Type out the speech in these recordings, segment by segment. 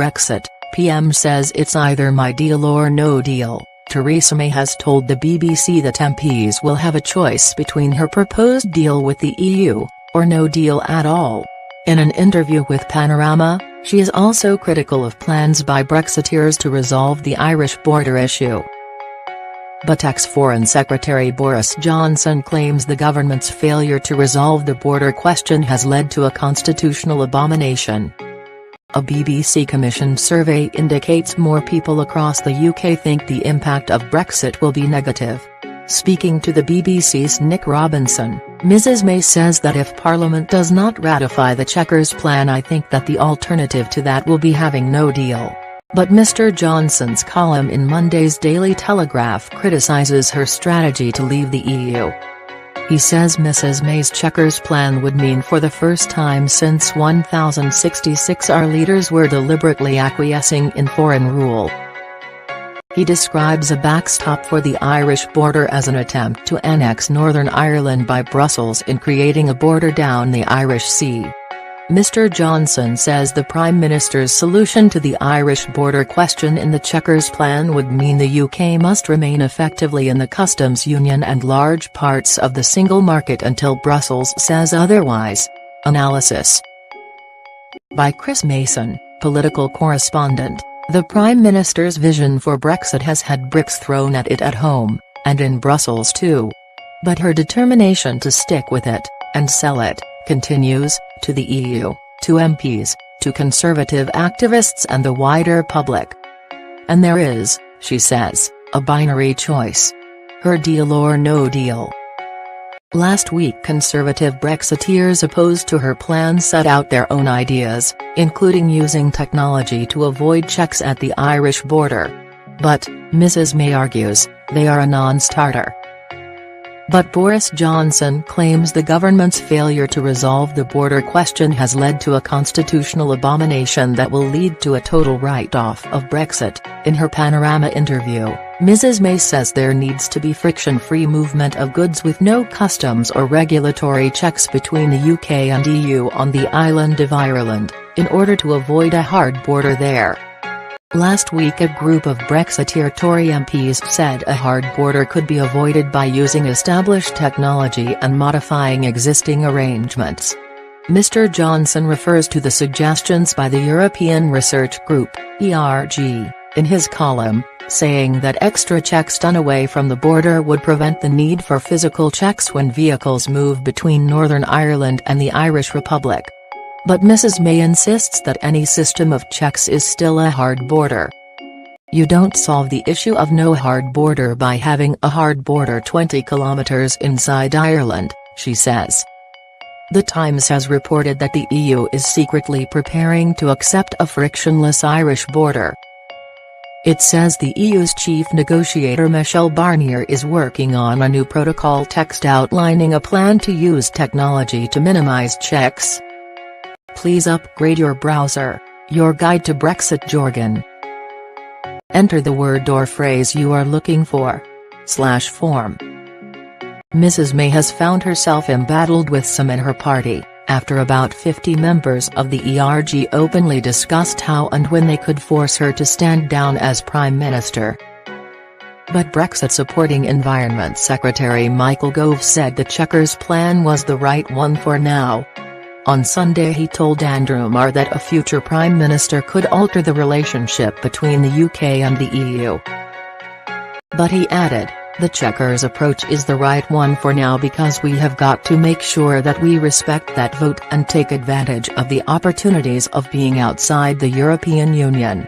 Brexit, PM says it's either my deal or no deal. Theresa May has told the BBC that MPs will have a choice between her proposed deal with the EU, or no deal at all. In an interview with Panorama, she is also critical of plans by Brexiteers to resolve the Irish border issue. But ex-Foreign Secretary Boris Johnson claims the government's failure to resolve the border question has led to a constitutional abomination. A BBC-commissioned survey indicates more people across the UK think the impact of Brexit will be negative. Speaking to the BBC's Nick Robinson, Mrs May says that if Parliament does not ratify the Chequers plan, I think that the alternative to that will be having no deal. But Mr Johnson's column in Monday's Daily Telegraph criticises her strategy to leave the EU. He says Mrs May's Chequers plan would mean for the first time since 1066 our leaders were deliberately acquiescing in foreign rule. He describes a backstop for the Irish border as an attempt to annex Northern Ireland by Brussels in creating a border down the Irish Sea. Mr Johnson says the Prime Minister's solution to the Irish border question in the Chequers plan would mean the UK must remain effectively in the customs union and large parts of the single market until Brussels says otherwise. Analysis by Chris Mason, political correspondent. The Prime Minister's vision for Brexit has had bricks thrown at it at home, and in Brussels too. But her determination to stick with it, and sell it, continues, to the EU, to MPs, to conservative activists and the wider public. And there is, she says, a binary choice. Her deal or no deal. Last week Conservative Brexiteers opposed to her plan set out their own ideas, including using technology to avoid checks at the Irish border. But, Mrs May argues, they are a non-starter. But Boris Johnson claims the government's failure to resolve the border question has led to a constitutional abomination that will lead to a total write-off of Brexit. In her Panorama interview, Mrs May says there needs to be friction-free movement of goods with no customs or regulatory checks between the UK and EU on the island of Ireland, in order to avoid a hard border there. Last week a group of Brexiteer Tory MPs said a hard border could be avoided by using established technology and modifying existing arrangements. Mr Johnson refers to the suggestions by the European Research Group, ERG, in his column, saying that extra checks done away from the border would prevent the need for physical checks when vehicles move between Northern Ireland and the Irish Republic. But Mrs May insists that any system of checks is still a hard border. You don't solve the issue of no hard border by having a hard border 20 kilometers inside Ireland, she says. The Times has reported that the EU is secretly preparing to accept a frictionless Irish border. It says the EU's chief negotiator Michel Barnier is working on a new protocol text outlining a plan to use technology to minimize checks. Please upgrade your browser. Your guide to Brexit jargon. Enter the word or phrase you are looking for. /form. Mrs May has found herself embattled with some in her party, after about 50 members of the ERG openly discussed how and when they could force her to stand down as Prime Minister. But Brexit-supporting Environment Secretary Michael Gove said the Chequers plan was the right one for now. On Sunday he told Andrew Marr that a future Prime Minister could alter the relationship between the UK and the EU. But he added, the Chequers approach is the right one for now because we have got to make sure that we respect that vote and take advantage of the opportunities of being outside the European Union.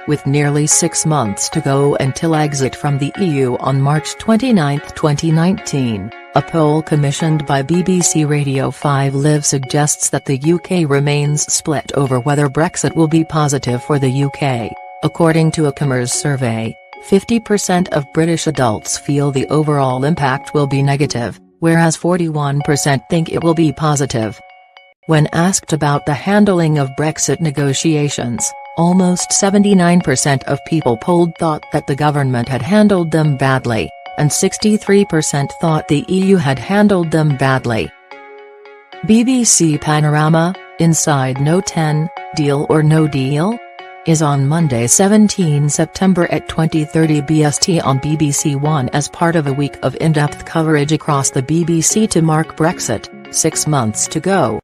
With nearly 6 months to go until exit from the EU on March 29, 2019. A poll commissioned by BBC Radio 5 Live suggests that the UK remains split over whether Brexit will be positive for the UK. According to a Commerce survey, 50% of British adults feel the overall impact will be negative, whereas 41% think it will be positive. When asked about the handling of Brexit negotiations, almost 79% of people polled thought that the government had handled them badly, and 63% thought the EU had handled them badly. BBC Panorama, Inside No 10, Deal or No Deal? is on Monday 17 September at 20:30 BST on BBC One as part of a week of in-depth coverage across the BBC to mark Brexit, 6 months to go.